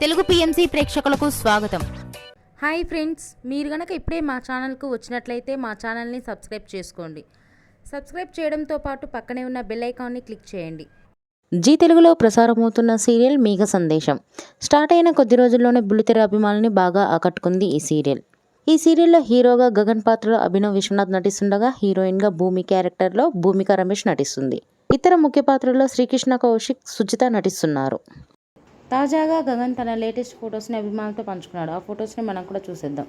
Telugu PMC ప్రేక్షకులకు స్వాగతం. Hi friends, మీరు గనక ఇప్పుడే మా ఛానల్కు వచ్చినట్లయితే మా ఛానల్ని సబ్స్క్రైబ్ చేసుకోండి. సబ్స్క్రైబ్ చేయడంతో పాటు పక్కనే ఉన్న బెల్ ఐకాన్ని క్లిక్ చేయండి. జీ తెలుగులో ప్రసారమవుతున్న సీరియల్ మేఘ సందేశం స్టార్ట్ అయిన కొద్ది రోజుల్లోనే బుల్లితెర అభిమానుల్ని బాగా ఆకట్టుకుంది ఈ సీరియల్. ఈ సీరియల్లో హీరోగా గగన్ పాత్రలో అభినవ్ విశ్వనాథ్ నటిస్తుండగా హీరోయిన్గా భూమి క్యారెక్టర్లో భూమిక రమేష్ నటిస్తుంది. ఇతర ముఖ్య పాత్రల్లో శ్రీకృష్ణ కౌశిక్, సుజిత నటిస్తున్నారు. తాజాగా గగన్ తన లేటెస్ట్ ఫొటోస్ని అభిమానులతో పంచుకున్నాడు. ఆ ఫొటోస్ని మనం కూడా చూసేద్దాం.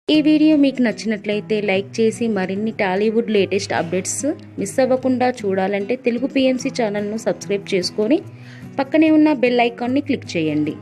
ఈ వీడియో మీకు నచ్చినట్లయితే లైక్ చేసి మరిన్ని టాలీవుడ్ లేటెస్ట్ అప్డేట్స్ మిస్ అవ్వకుండా చూడాలంటే తెలుగు పిఎంసి ఛానల్ను సబ్స్క్రైబ్ చేసుకొని పక్కనే ఉన్న బెల్ ఐకాన్ని క్లిక్ చేయండి.